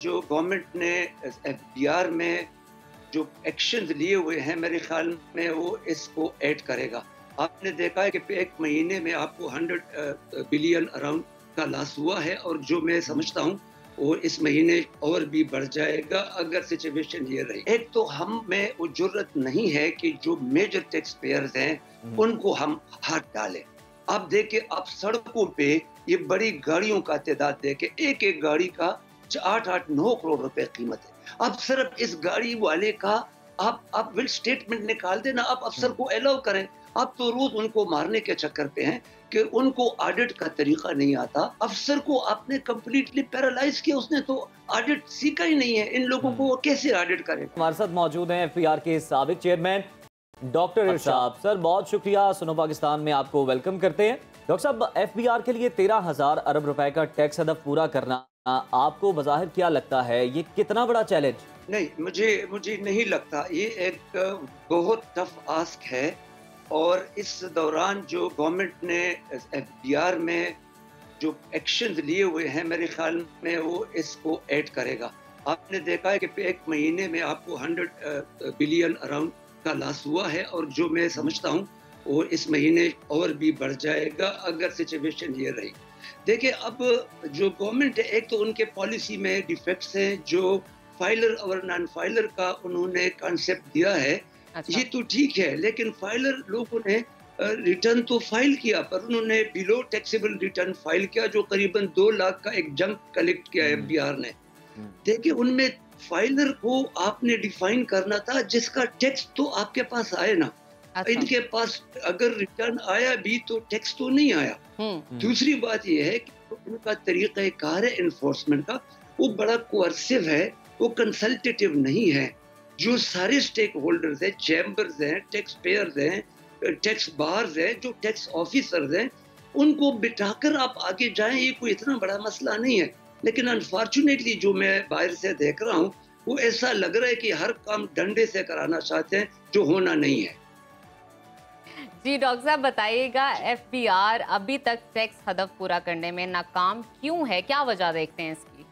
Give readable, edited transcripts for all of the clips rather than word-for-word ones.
जो गवर्नमेंट ने एफबीआर में जो एक्शन लिए हुए हैं, मेरे ख्याल में वो इसको ऐड करेगा। आपने देखा है कि एक महीने में आपको 100 बिलियन अराउंड का लॉस हुआ है, और जो मैं समझता हूँ वो इस महीने और भी बढ़ जाएगा अगर सिचुएशन ये रही। एक तो हम में वो जुर्रत नहीं है कि जो मेजर टैक्स पेयर्स हैं उनको हम हाथ डालें। आप देखिए, आप सड़कों पे ये बड़ी गाड़ियों का तादाद देखे, एक एक गाड़ी का 8-9 करोड़ रुपए कीमत है। अब सिर्फ इस गाड़ी वाले का आप विल स्टेटमेंट निकाल देना, आप अफसर को अलाउ करें। आप तो रोज उनको मारने के चक्कर पे हैं कि उनको ऑडिट का तरीका नहीं आता। अफसर को आपने कंप्लीटली पैरालाइज किया, उसने तो ऑडिट सीखा ही नहीं है। इन लोगों को वो कैसे ऑडिट करें? हमारे साथ मौजूद हैं एफबीआर के साबिक चेयरमैन डॉक्टर इरशाद। सर, बहुत शुक्रिया, सुनो पाकिस्तान में आपको वेलकम करते हैं। डॉक्टर साहब, एफबीआर के लिए 13,000 अरब रुपए का टैक्स हदफ पूरा करना आपको बज़ाहिर क्या लगता है, ये कितना बड़ा चैलेंज? नहीं, मुझे नहीं लगता। ये एक बहुत टफ आस्क है, और इस दौरान जो गवर्नमेंट ने एफबीआर में जो एक्शन लिए हुए हैं, मेरे ख्याल में वो इसको ऐड करेगा। आपने देखा है कि एक महीने में आपको 100 बिलियन अराउंड का लॉस हुआ है, और जो मैं समझता हूँ वो इस महीने और भी बढ़ जाएगा अगर सिचुएशन ये रही। देखिए, अब जो गवर्नमेंट है, एक तो उनके पॉलिसी में डिफेक्ट्स हैं, जो फाइलर और नॉन फाइलर का उन्होंने कॉन्सेप्ट दिया है। अच्छा। ये तो ठीक है, लेकिन फाइलर लोगों ने रिटर्न तो फाइल किया, पर उन्होंने बिलो टैक्सेबल रिटर्न फाइल किया, जो करीबन 2 लाख का एक जंक कलेक्ट किया एफबीआर ने। देखिए, उनमें फाइलर को आपने डिफाइन करना था, जिसका टैक्स तो आपके पास आए ना। अच्छा। इनके पास अगर रिटर्न आया भी तो टैक्स तो नहीं आया। दूसरी बात यह है कि उनका तरीका कार है इन्फोर्समेंट का, वो बड़ा कोअर्सिव है, वो कंसल्टेटिव नहीं है। जो सारे स्टेक होल्डर्स हैं, चैम्बर्स हैं, टैक्स पेयर्स हैं, टैक्स बार्स हैं, जो टैक्स ऑफिसर्स हैं, उनको बिठाकर आप आगे जाएं, ये कोई इतना बड़ा मसला नहीं है। लेकिन अनफॉर्चुनेटली जो मैं बाहर से देख रहा हूँ, वो ऐसा लग रहा है कि हर काम डंडे से कराना चाहते हैं, जो होना नहीं है। जी डॉक्टर साहब, बताइएगा, एफबीआर अभी तक टैक्स हदफ पूरा करने में नाकाम क्यों है? क्या वजह देखते हैं इसकी?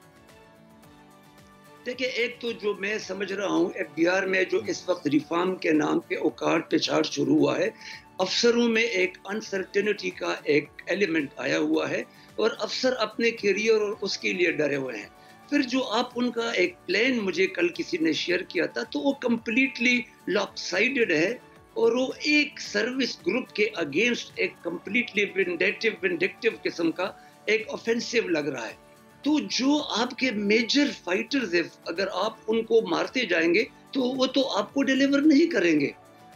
देखिए, एक तो जो मैं समझ रहा हूँ, एफबीआर में जो इस वक्त रिफॉर्म के नाम पे औकात पिछाड़ शुरू हुआ है, अफसरों में एक अनसर्टेनिटी का एक एलिमेंट आया हुआ है, और अफसर अपने करियर और उसके लिए डरे हुए हैं। फिर जो आप उनका एक प्लान मुझे कल किसी ने शेयर किया था, तो वो कम्प्लीटली लॉपसाइडेड है, और वो एक सर्विस ग्रुप के अगेंस्ट एक कम्प्लीटली विंडिक्टिव किस्म का एक ऑफेंसिव लग रहा है। तो जो आपके मेजर फाइटर्स है, अगर आप उनको मारते जाएंगे तो वो तो आपको डिलीवर नहीं करेंगे।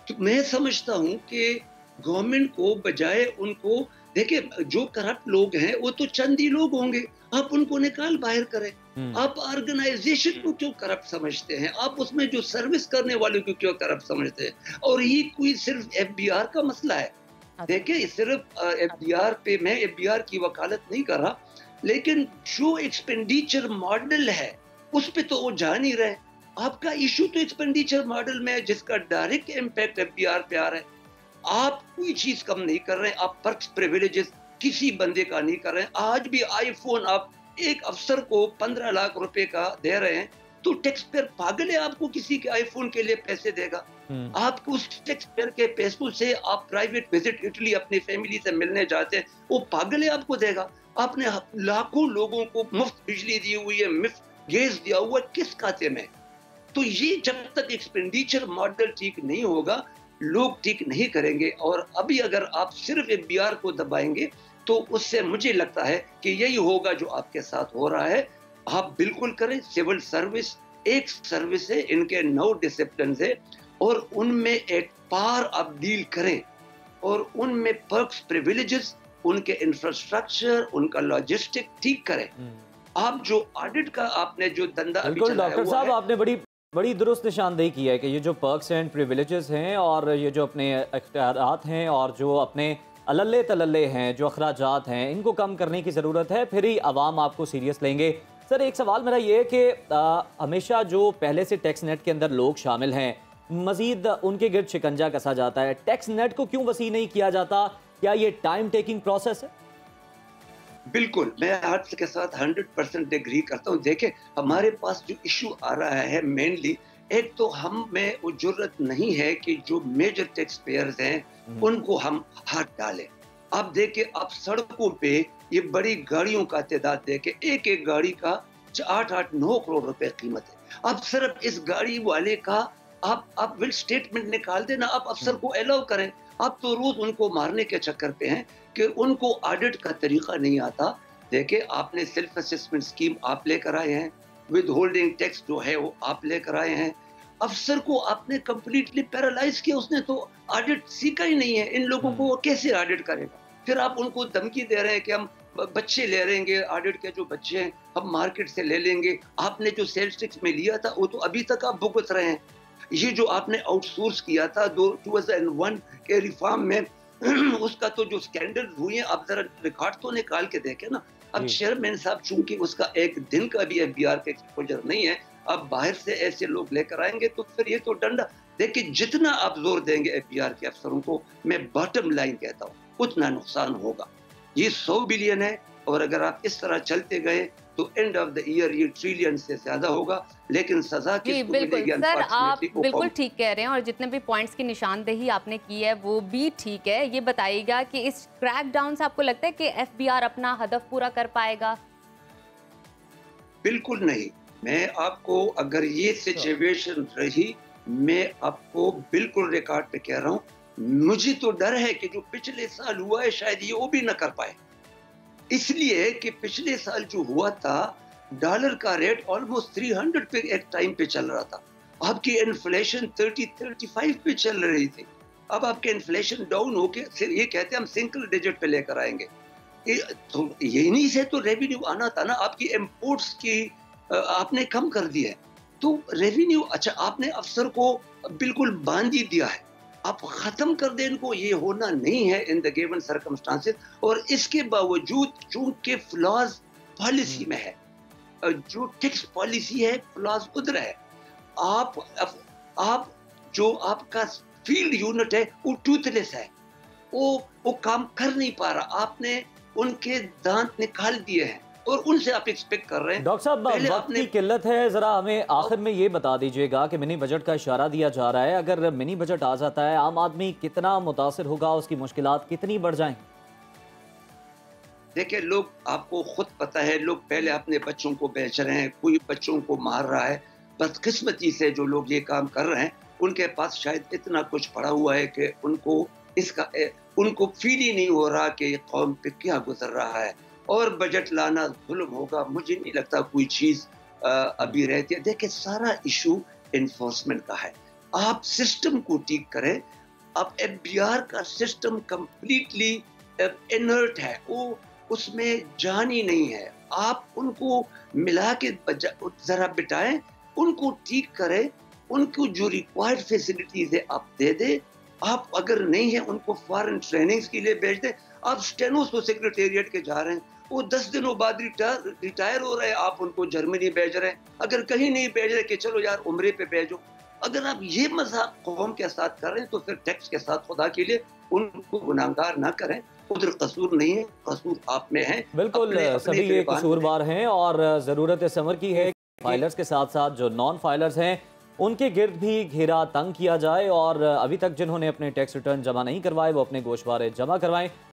तो मैं समझता हूं कि गवर्नमेंट को बजाय उनको, देखिए, जो करप्ट लोग हैं वो तो चंद ही लोग होंगे, आप उनको निकाल बाहर करें। आप ऑर्गेनाइजेशन को क्यों करप्ट समझते हैं? आप उसमें जो सर्विस करने वालों को क्यों करप्ट समझते हैं? और ये कोई सिर्फ एफबीआर का मसला है। देखिए, सिर्फ एफबीआर पे मैं एफबीआर की वकालत नहीं कर रहा, लेकिन जो एक्सपेंडिचर मॉडल है उस पे तो वो जा नहीं रहे। आपका इशू तो एक्सपेंडिचर मॉडल में है, जिसका डायरेक्ट इम्पैक्ट एफबीआर पे आ रहा है। आप कोई चीज कम नहीं कर रहे हैं, आप पर्क्स प्रिविलेजेस किसी बंदे का नहीं कर रहे हैं। आज भी आईफोन आप एक अफसर को 15 लाख रुपए का दे रहे हैं, तो टैक्स पेयर पागल है आपको किसी के आईफोन के लिए पैसे देगा? आपको उस टैक्स पेयर के पैसों से आप प्राइवेट विजिट इटली अपनी फैमिली से मिलने जाते हैं, वो पागल है आपको देगा? आपने लाखों लोगों को मुफ्त बिजली दी हुई है, मुफ्त गैस दिया हुआ है, किस खाते में? तो ये जब तक एक्सपेंडिचर मॉडल ठीक नहीं होगा, लोग ठीक नहीं करेंगे। और अभी अगर आप सिर्फ एफबीआर को दबाएंगे तो उससे मुझे लगता है कि यही होगा जो आपके साथ हो रहा है। आप बिल्कुल करें, सिविल सर्विस एक सर्विस है, इनके 9 डिसिप्लिन है, और उनमें एक पार आप डील करें, और उनमें पर्क्स प्रिविलेजेस, उनके इंफ्रास्ट्रक्चर, उनका लॉजिस्टिक ठीक करें। आप जो ऑडिट का आपने जो धंधा अभी चलाया डॉक्टर हुआ साहब, है, आपने बड़ी दुरुस्त निशानदेही की है कि ये जो पर्क्स एंड प्रिविलेजेस हैं, और ये जो अपने इख्तियारात हैं, और जो अपने अलल्ले तलल्ले हैं, जो अखराजात हैं, इनको कम करने की ज़रूरत है, फिर ही अवाम आपको सीरियस लेंगे। सर, एक सवाल मेरा ये है कि हमेशा जो पहले से टैक्स नेट के अंदर लोग शामिल हैं, मज़ीद उनके गिर्द शिकंजा कसा जाता है। टैक्स नेट को क्यों वसी नहीं किया जाता? क्या ये टाइम टेकिंग प्रोसेस है? बिल्कुल, मैं आपके साथ 100% एग्री करता हूँ। देखें, हमारे पास जो इश्यू आ रहा है मेनली, एक तो हम में वो जुर्रत नहीं है कि जो मेजर टैक्स पेयर्स हैं, उनको हम हाथ डालें। आप देखें, आप सड़कों पे ये बड़ी गाड़ियों का तादाद देखें, एक-एक गाड़ी का 8-8, 9 करोड़ रुपए कीमत है। अब सिर्फ इस गाड़ी वाले का आप विल स्टेटमेंट निकाल देना, आप अफसर को अलाउ करें। आप तो रोज उनको मारने के चक्कर पे हैं कि उनको ऑडिट का तरीका नहीं आता। देखिए, आपने सेल्फ असेसमेंट स्कीम आप लेकर आए हैं, विद होल्डिंग टैक्स जो है वो आप लेकर आए हैं। अफसर को आपने कंप्लीटली पैरालाइज किया, उसने तो ऑडिट सीखा ही नहीं है। इन लोगों को वो कैसे ऑडिट करेगा? फिर आप उनको धमकी दे रहे हैं कि हम बच्चे ले लेंगे, ऑडिट के जो बच्चे हैं हम मार्केट से ले लेंगे। आपने जो सेल्स टैक्स में लिया था वो तो अभी तक आप भुगत रहे हैं। ये जो आपने आउटसोर्स किया था 2001 के रिफॉर्म में उसका तो जो स्कैंडल हुए हैं, आप जरा रिकॉर्ड तो निकाल के देखें ना। अब चेयरमैन साहब चूंकि उसका एक दिन का भी एफबीआर का एक्सपोजर नहीं है, अब बाहर से ऐसे लोग लेकर आएंगे तो फिर ये तो डंडा। देखिए, जितना आप जोर देंगे एफबीआर के अफसरों को, मैं बॉटम लाइन कहता हूँ, उतना नुकसान होगा। ये 100 बिलियन है और अगर आप इस तरह चलते गए तो एंड ऑफ द ईयर ये ट्रिलियन से ज्यादा होगा, लेकिन सजा किसको मिलेगी? सर, आप बिल्कुल ठीक कह रहे हैं और जितने भी पॉइंट्स की निशानदेही आपने की है वो भी ठीक है। ये बताइएगा कि इस क्रैकडाउन से आपको लगता है कि एफबीआर अपना हदफ पूरा कर पाएगा? बिल्कुल नहीं। मैं आपको, अगर ये सिचुएशन रही, मैं आपको बिल्कुल रिकॉर्ड पे कह रहा हूँ, मुझे तो डर है कि जो पिछले साल हुआ है शायद ये वो भी न कर पाए। इसलिए कि पिछले साल जो हुआ था, डॉलर का रेट ऑलमोस्ट 300 पे एक टाइम पे चल रहा था। आपकी इन्फ्लेशन 30-35 पे चल रही थी। अब आपके इन्फ्लेशन डाउन होके ये कहते हैं हम सिंगल डिजिट पे लेकर आएंगे। तो यही से तो रेवेन्यू आना था ना। आपकी इंपोर्ट्स की आपने कम कर दिया है, तो रेवेन्यू, अच्छा आपने अफसर को बिल्कुल बांध ही दिया है। आप खत्म कर दें इनको, ये होना नहीं है इन द गिवन सर्कमस्टांसेस। और इसके बावजूद चूंकि फ्लॉज पॉलिसी में है, जो टैक्स पॉलिसी है, फ्लॉज उधर है। आप जो आपका फील्ड यूनिट है वो टूथलेस है, वो काम कर नहीं पा रहा। आपने उनके दांत निकाल दिए हैं और उनसे आप एक्सपेक्ट कर रहे हैं। डॉक्टर साहब, वक्त की किल्लत है, जरा हमें आखिर में ये बता दीजिएगा कि मिनी बजट का इशारा दिया जा रहा है, अगर मिनी बजट आ जाता है आम आदमी कितना मुतासिर होगा, उसकी मुश्किलात कितनी बढ़ जाएंगी? देखिए, लोग, आपको खुद पता है, लोग पहले अपने बच्चों को बेच रहे हैं, कोई बच्चों को मार रहा है। बदकिस्मती से जो लोग ये काम कर रहे हैं उनके पास शायद इतना कुछ पड़ा हुआ है कि उनको फील ही नहीं हो रहा कि कौम पे क्या गुजर रहा है। और बजट लाना जुल्म होगा, मुझे नहीं लगता कोई चीज अभी रहती है। देखिए, सारा इशू इन्फोर्समेंट का है। आप सिस्टम को ठीक करें। अब एफबीआर का सिस्टम कंप्लीटली इनर्ट है, वो उसमें जान ही नहीं है। आप उनको मिला के जरा बिठाएं, उनको ठीक करें, उनको जो रिक्वायर्ड फैसिलिटीज है आप दे दे। आप अगर नहीं है उनको फॉरेन ट्रेनिंग्स के लिए भेज दें। आप स्टेनोस तो सेक्रेटेरिएट के जा रहे हैं, वो 10 दिनों बाद रिटायर हो रहे हैं, आप उनको जर्मनी भेज रहे हैं। अगर कहीं नहीं भेज रहे कि चलो यार उम्रे पे भेजो, अगर आप ये मजाक कौम के साथ कर रहे हैं तो फिर टैक्स के साथ खुदा के लिए उनको गुनाहगार ना करें। उधर कसूर नहीं है, कसूर आप में है। बिल्कुल, सभी ये कसूरवार हैं और ज़रूरत इस अमर की है फाइलर्स के साथ साथ जो नॉन फाइलर्स हैं उनके गिर्द भी घेरा तंग किया जाए और अभी तक जिन्होंने अपने टैक्स रिटर्न जमा नहीं करवाए वो अपने गोशवारे जमा करवाएं।